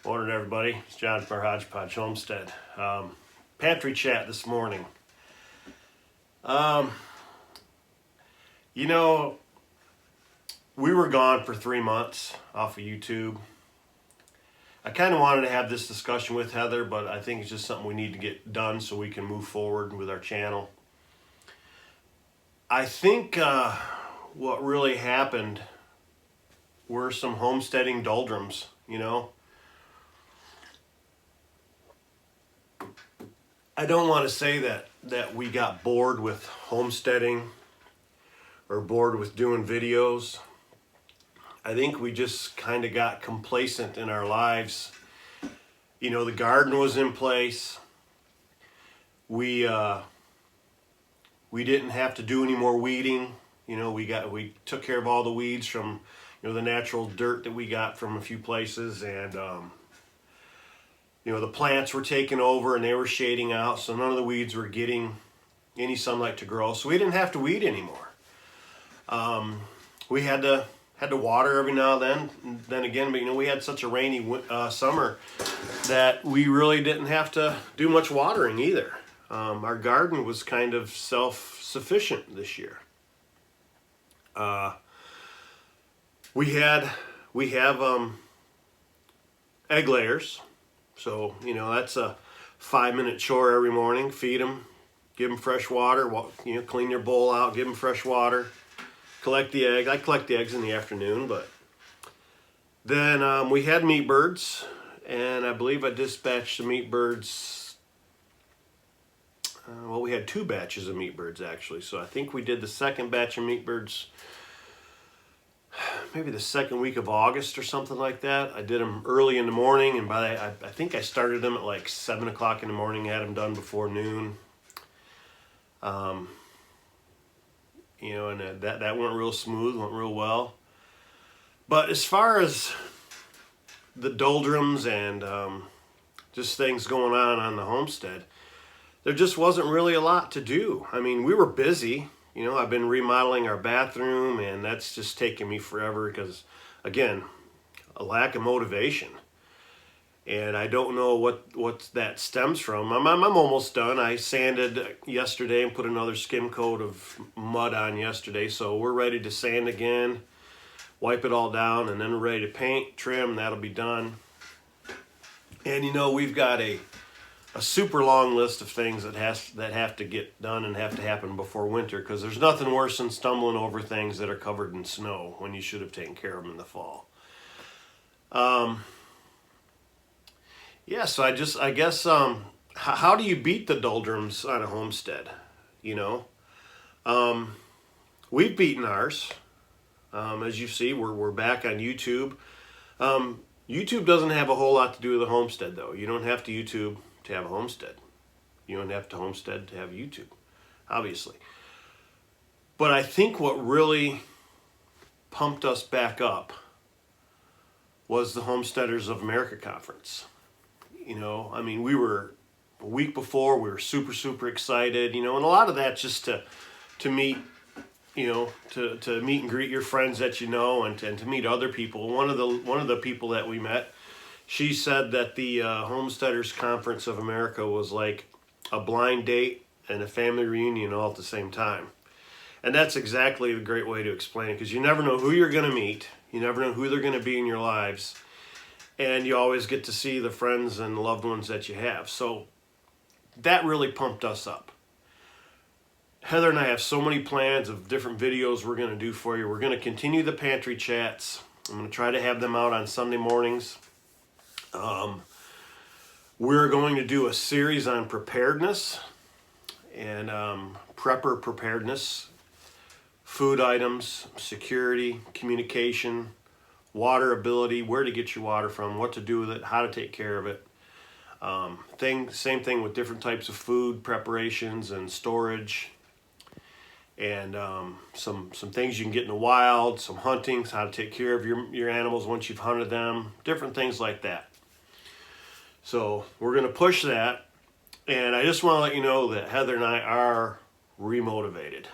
Morning, everybody. It's John from our Hodgepodge Homestead. Pantry chat this morning. We were gone for 3 months off of YouTube. I kind of wanted to have this discussion with Heather, but I think it's just something we need to get done so we can move forward with our channel. I think what really happened were some homesteading doldrums, I don't want to say that we got bored with homesteading or bored with doing videos. I think we just kind of got complacent in our lives. The garden was in place. We didn't have to do any more weeding. We took care of all the weeds from the natural dirt that we got from a few places, and the plants were taking over and they were shading out, so none of the weeds were getting any sunlight to grow. So we didn't have to weed anymore. We had to water every now and then again, but we had such a rainy summer that we really didn't have to do much watering either. Our garden was kind of self-sufficient this year. We have egg layers. So, that's a 5-minute chore every morning. Feed them, give them fresh water, clean your bowl out, give them fresh water, collect the egg. I collect the eggs in the afternoon, but then we had meat birds, and I believe I dispatched the meat birds. We had 2 batches of meat birds actually. So I think we did the second batch of meat birds maybe the second week of August or something like that. I did them early in the morning, and I think I started them at like 7 o'clock in the morning, had them done before noon. And that went real smooth, went real well. But as far as the doldrums and just things going on the homestead, there just wasn't really a lot to do. I mean, we were busy. I've been remodeling our bathroom, and that's just taken me forever because, again, a lack of motivation. And I don't know what that stems from. I'm almost done. I sanded yesterday and put another skim coat of mud on yesterday, so we're ready to sand again, wipe it all down, and then we're ready to paint, trim. That'll be done. And we've got a super long list of things that have to get done and have to happen before winter, because there's nothing worse than stumbling over things that are covered in snow when you should have taken care of them in the fall. So I guess how do you beat the doldrums on a homestead? We've beaten ours. As you see, we're back on YouTube. YouTube doesn't have a whole lot to do with a homestead, though. You don't have to YouTube to have a homestead. You don't have to homestead to have YouTube, obviously. But I think what really pumped us back up was the Homesteaders of America conference. We were a week before, we were super excited, and a lot of that just to meet, to meet and greet your friends that and to meet other people. One of the people that we met, she said that the Homesteaders Conference of America was like a blind date and a family reunion all at the same time. And that's exactly a great way to explain it, because you never know who you're going to meet. You never know who they're going to be in your lives. And you always get to see the friends and loved ones that you have. So that really pumped us up. Heather and I have so many plans of different videos we're going to do for you. We're going to continue the pantry chats. I'm going to try to have them out on Sunday mornings. We're going to do a series on preparedness and prepper preparedness, food items, security, communication, water ability, where to get your water from, what to do with it, how to take care of it. Same thing with different types of food preparations and storage, and some things you can get in the wild, some hunting, how to take care of your animals once you've hunted them, different things like that. So we're going to push that, and I just want to let you know that Heather and I are remotivated.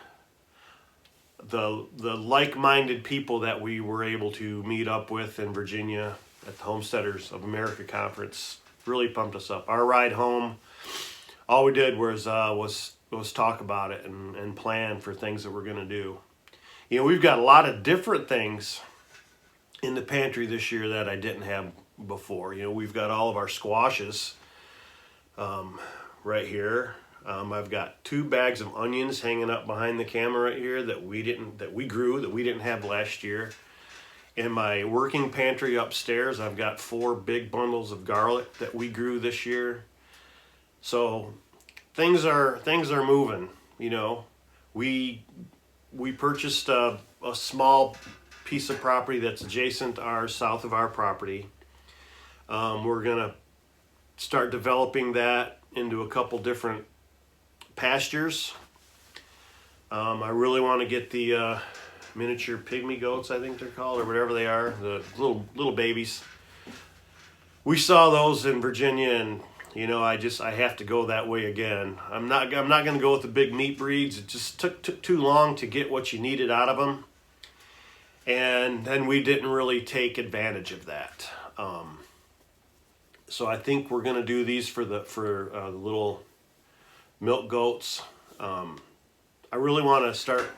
The like-minded people that we were able to meet up with in Virginia at the Homesteaders of America conference. Really pumped us up. Our ride home, all we did was talk about it and plan for things that we're going to do. You know, we've got a lot of different things in the pantry this year that I didn't have before. You know, we've got all of our squashes right here. I've got 2 bags of onions hanging up behind the camera right here that we grew that we didn't have last year. In my working pantry upstairs, I've got 4 big bundles of garlic that we grew this year. So things are moving. You know, we purchased a small piece of property that's adjacent to ours, south of our property. We're gonna start developing that into a couple different pastures. I really want to get the miniature pygmy goats, I think they're called, or whatever they are, the little babies. We saw those in Virginia, and you know, I have to go that way again. I'm not going to go with the big meat breeds. It just took too long to get what you needed out of them, and then we didn't really take advantage of that. So I think we're going to do these for the little milk goats. I really want to start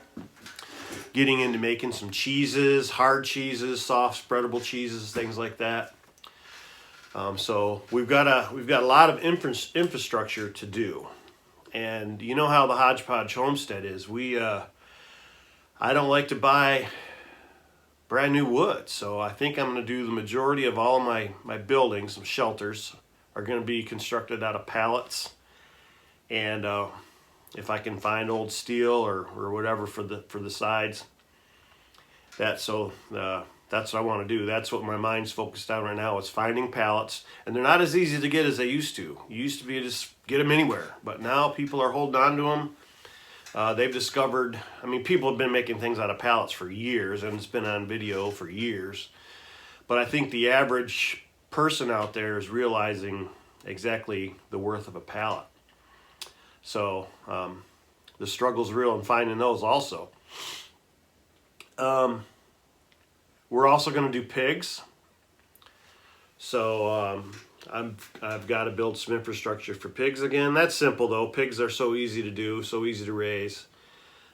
getting into making some cheeses, hard cheeses, soft spreadable cheeses, things like that. So we've got a lot of infrastructure to do, and you know how the hodgepodge homestead is. I don't like to buy brand new wood, so I think I'm going to do the majority of all my buildings. Some shelters are going to be constructed out of pallets, and if I can find old steel or whatever for the sides, that's what I want to do. That's what my mind's focused on right now, is finding pallets. And they're not as easy to get as they used to. You used to be able to just get them anywhere, but now people are holding on to them. They've discovered, I mean, people have been making things out of pallets for years, and it's been on video for years. But I think the average person out there is realizing exactly the worth of a pallet. So the struggle's real in finding those also. We're also going to do pigs. So I've got to build some infrastructure for pigs again. That's simple though. Pigs are so easy to do, so easy to raise.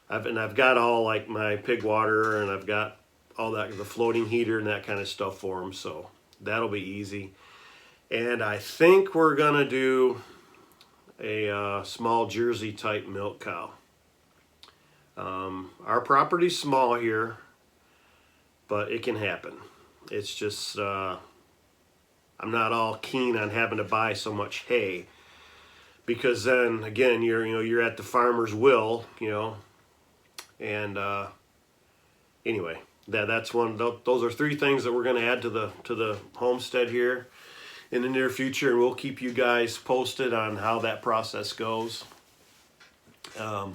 I've got all like my pig water, and I've got all that, the floating heater and that kind of stuff for them. So that'll be easy. And I think we're going to do a small Jersey type milk cow. Our property's small here, but it can happen. It's just I'm not all keen on having to buy so much hay, because then again you're at the farmer's will, you know. And anyway, that's one. Those are 3 things that we're going to add to the homestead here in the near future, and we'll keep you guys posted on how that process goes. I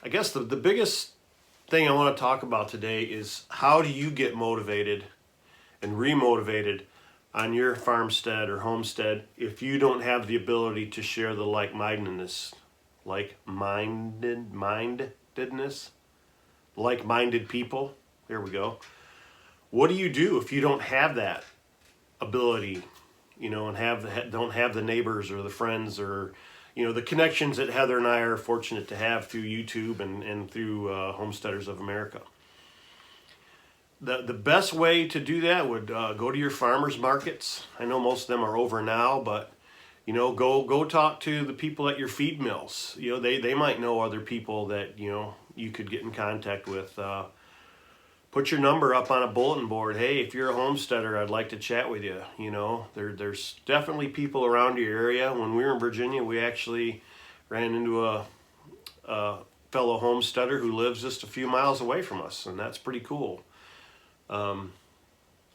guess the biggest thing I want to talk about today is, how do you get motivated and remotivated on your farmstead or homestead if you don't have the ability to share the like-mindedness, like-minded people? There we go. What do you do if you don't have that ability, you know, and don't have the neighbors or the friends or, you know, the connections that Heather and I are fortunate to have through YouTube and through Homesteaders of America? The best way to do that would go to your farmers markets. I know most of them are over now, but you know, go talk to the people at your feed mills. You know, they might know other people that, you know, you could get in contact with. Put your number up on a bulletin board. Hey, if you're a homesteader, I'd like to chat with you. You know, there's definitely people around your area. When we were in Virginia, we actually ran into a fellow homesteader who lives just a few miles away from us, and that's pretty cool.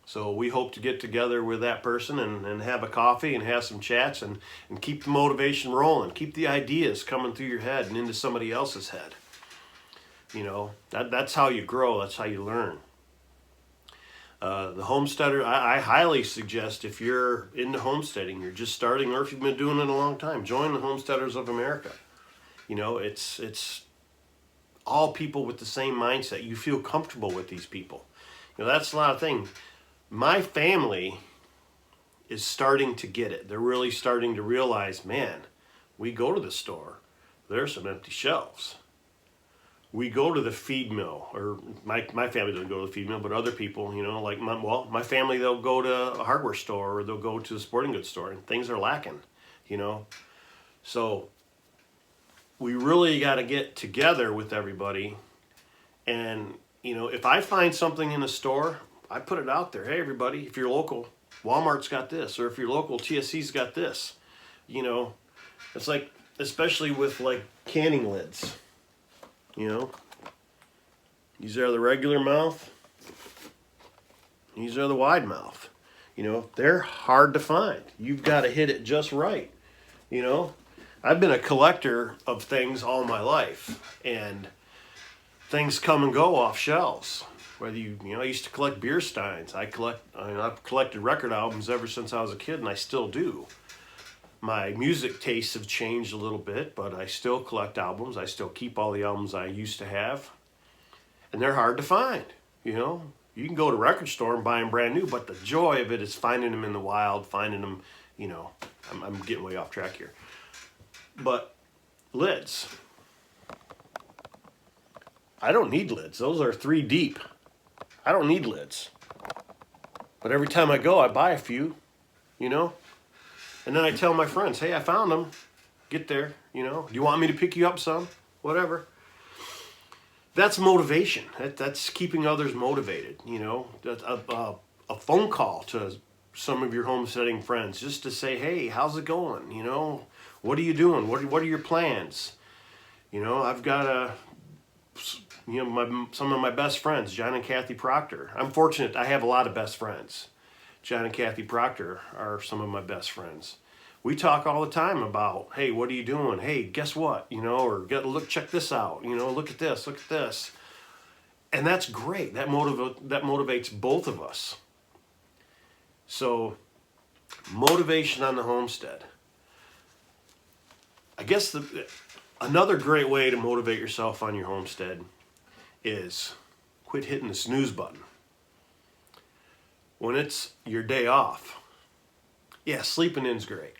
So we hope to get together with that person and have a coffee and have some chats and keep the motivation rolling. Keep the ideas coming through your head and into somebody else's head. You know, that's how you grow. That's how you learn. The homesteader, I highly suggest, if you're into homesteading, you're just starting, or if you've been doing it a long time, join the Homesteaders of America. You know, it's all people with the same mindset. You feel comfortable with these people. That's a lot of things. My family is starting to get it. They're really starting to realize, man, we go to the store, there's some empty shelves. We go to the feed mill, or my family doesn't go to the feed mill, but other people, like my family, they'll go to a hardware store or they'll go to the sporting goods store, and things are lacking, So we really got to get together with everybody, and if I find something in the store, I put it out there. Hey, everybody, if you're local, Walmart's got this, or if you're local, TSC's got this. It's like, especially with like canning lids. These are the regular mouth. These are the wide mouth. They're hard to find. You've got to hit it just right. I've been a collector of things all my life, and things come and go off shelves. Whether I used to collect beer steins. I've collected record albums ever since I was a kid, and I still do. My music tastes have changed a little bit, but I still collect albums. I still keep all the albums I used to have. And they're hard to find, You can go to a record store and buy them brand new, but the joy of it is finding them in the wild, finding them, I'm getting way off track here. But lids. I don't need lids. Those are 3 deep. I don't need lids. But every time I go, I buy a few, And then I tell my friends, hey, I found them. Get there, Do you want me to pick you up some? Whatever. That's motivation. That's keeping others motivated, That's a phone call to some of your homesteading friends just to say, hey, how's it going? What are you doing? What are your plans? I've got some of my best friends, John and Kathy Proctor. I'm fortunate. I have a lot of best friends. John and Kathy Proctor are some of my best friends. We talk all the time about, hey, what are you doing? Hey, guess what? Or check this out. Look at this, look at this. And that's great. That motivates both of us. So, motivation on the homestead. I guess another great way to motivate yourself on your homestead is quit hitting the snooze button. When it's your day off, yeah, sleeping in is great.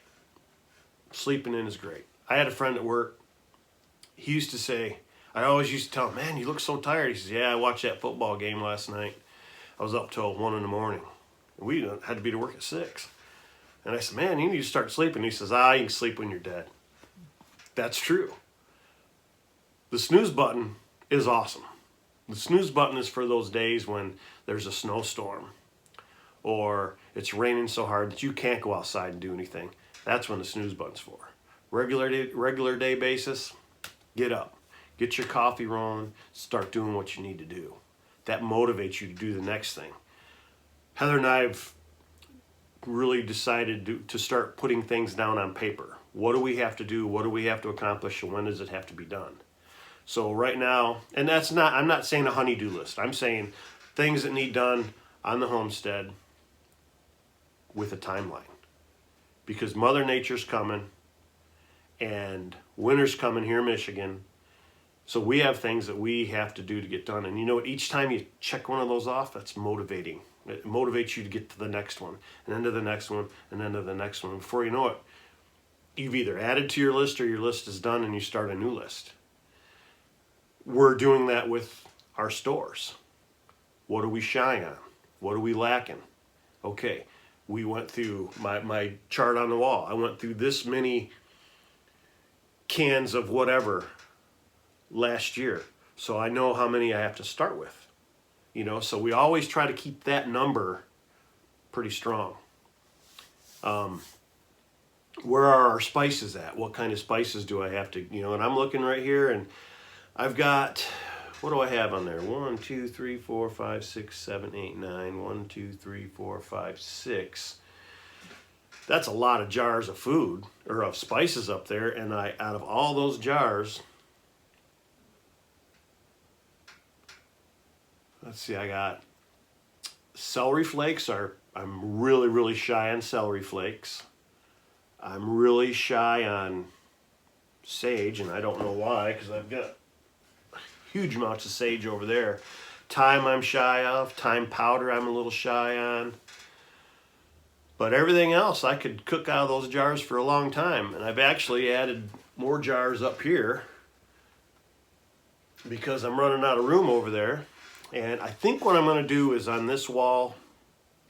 Sleeping in is great. I had a friend at work. He used to say, I always used to tell him, man, you look so tired. He says, yeah, I watched that football game last night. I was up till 1 in the morning. We had to be to work at 6. And I said, man, you need to start sleeping. He says, you can sleep when you're dead. That's true. The snooze button is awesome. The snooze button is for those days when there's a snowstorm or it's raining so hard that you can't go outside and do anything. That's when the snooze button's for. Regular day basis, get up. Get your coffee rolling, start doing what you need to do. That motivates you to do the next thing. Heather and I have really decided to start putting things down on paper. What do we have to do? What do we have to accomplish? And when does it have to be done? So right now, and I'm not saying a honey-do list. I'm saying things that need done on the homestead with a timeline. Because Mother Nature's coming and winter's coming here in Michigan. So we have things that we have to do to get done. And each time you check one of those off, that's motivating. It motivates you to get to the next one, and then to the next one, and then to the next one. Before you know it, you've either added to your list or your list is done and you start a new list. We're doing that with our stores. What are we shy on? What are we lacking? Okay, we went through my chart on the wall. I went through this many cans of whatever last year. So I know how many I have to start with. So we always try to keep that number pretty strong. Where are our spices at? What kind of spices do I have to, and I'm looking right here and I've got, what do I have on there? 1, 2, 3, 4, 5, 6, 7, 8, 9. 1, 2, 3, 4, 5, 6. That's a lot of jars of food or of spices up there. And out of all those jars, let's see, I got celery flakes. I'm really, really shy on celery flakes. I'm really shy on sage, and I don't know why, because I've got huge amounts of sage over there. Thyme I'm shy of. Thyme powder I'm a little shy on. But everything else I could cook out of those jars for a long time. And I've actually added more jars up here because I'm running out of room over there. And I think what I'm going to do is on this wall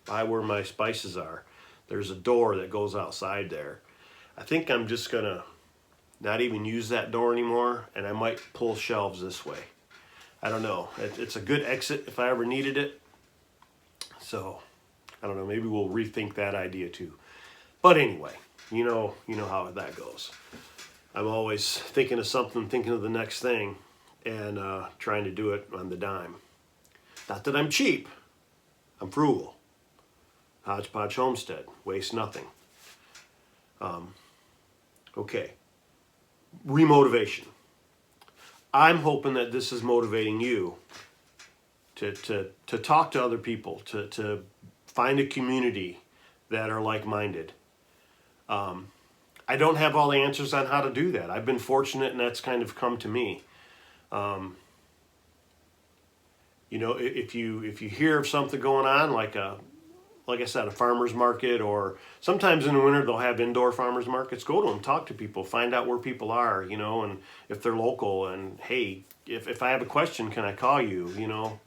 by where my spices are, there's a door that goes outside there. I think I'm just going to not even use that door anymore, and I might pull shelves this way. I don't know. It's a good exit if I ever needed it. So, I don't know. Maybe we'll rethink that idea too. But anyway, you know how that goes. I'm always thinking of something, thinking of the next thing, and trying to do it on the dime. Not that I'm cheap. I'm frugal. Hodgepodge Homestead. Waste nothing. Okay. Remotivation. I'm hoping that this is motivating you to talk to other people, to find a community that are like-minded. I don't have all the answers on how to do that. I've been fortunate, and that's kind of come to me. You know, if you hear of something going on, like I said, a farmer's market, or sometimes in the winter they'll have indoor farmer's markets. Go to them, talk to people, find out where people are, you know, and if they're local. And hey, if I have a question, can I call you? You know,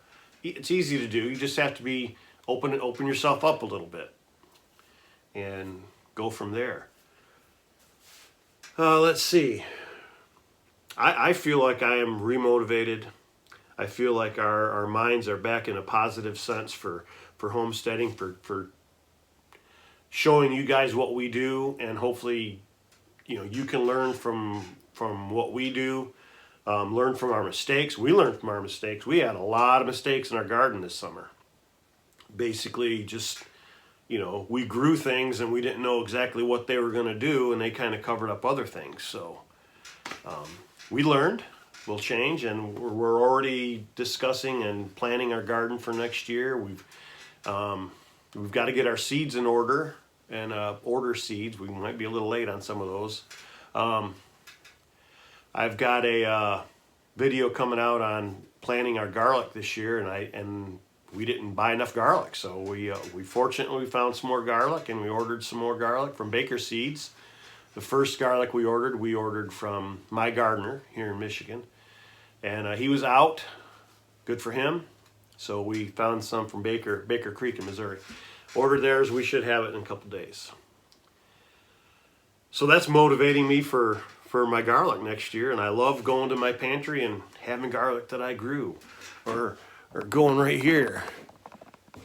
it's easy to do. You just have to be open yourself up a little bit, and go from there. Let's see. I feel like I am remotivated. I feel like our minds are back in a positive sense for homesteading, for showing you guys what we do, and hopefully, you know, you can learn from what we do, learn from our mistakes. We learned from our mistakes. We had a lot of mistakes in our garden this summer. Basically, just, you know, we grew things and we didn't know exactly what they were going to do, and they kind of covered up other things. So we learned. We'll change, and we're already discussing and planning our garden for next year. We've got to get our seeds in order and order seeds. We might be a little late on some of those. I've got a video coming out on planting our garlic this year, and we didn't buy enough garlic, so we fortunately found some more garlic, and we ordered some more garlic from Baker Seeds. The first garlic we ordered from my gardener here in Michigan, and he was out. Good for him. So we found some from Baker Creek in Missouri. Ordered theirs. We should have it in a couple days. So that's motivating me for my garlic next year, and I love going to my pantry and having garlic that I grew, or going right here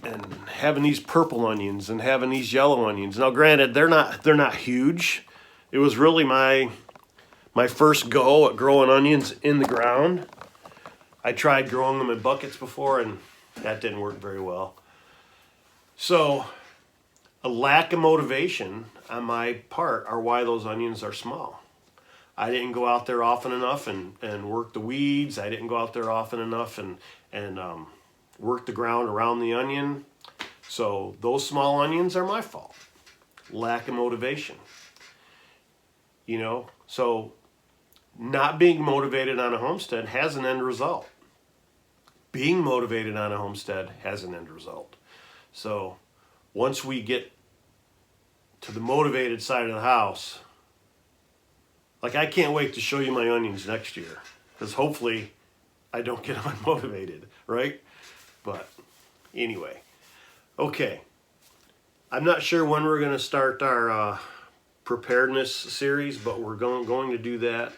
and having these purple onions and having these yellow onions. Now, granted, they're not huge. It was really my first go at growing onions in the ground. I tried growing them in buckets before, and that didn't work very well. So a lack of motivation on my part are why those onions are small. I didn't go out there often enough and work the weeds. I didn't go out there often enough and work the ground around the onion. So those small onions are my fault. Lack of motivation. You know, so not being motivated on a homestead has an end result. Being motivated on a homestead has an end result. So once we get to the motivated side of the house, like, I can't wait to show you my onions next year, because hopefully I don't get unmotivated, right? But anyway, okay. I'm not sure when we're going to start our preparedness series, but we're going to do that.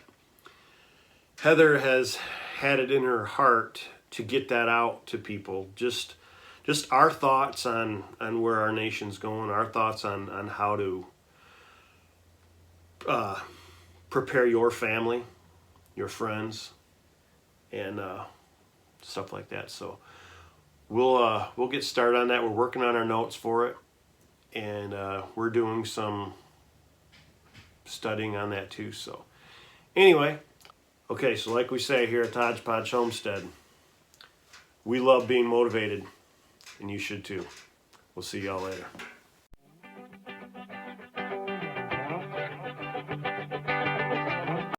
Heather has had it in her heart to get that out to people. Just our thoughts on where our nation's going, our thoughts on how to prepare your family, your friends, and stuff like that. So we'll get started on that. We're working on our notes for it, and we're doing some studying on that too. So anyway, okay, so like we say here at Hodgepodge Homestead, we love being motivated, and you should too. We'll see y'all later.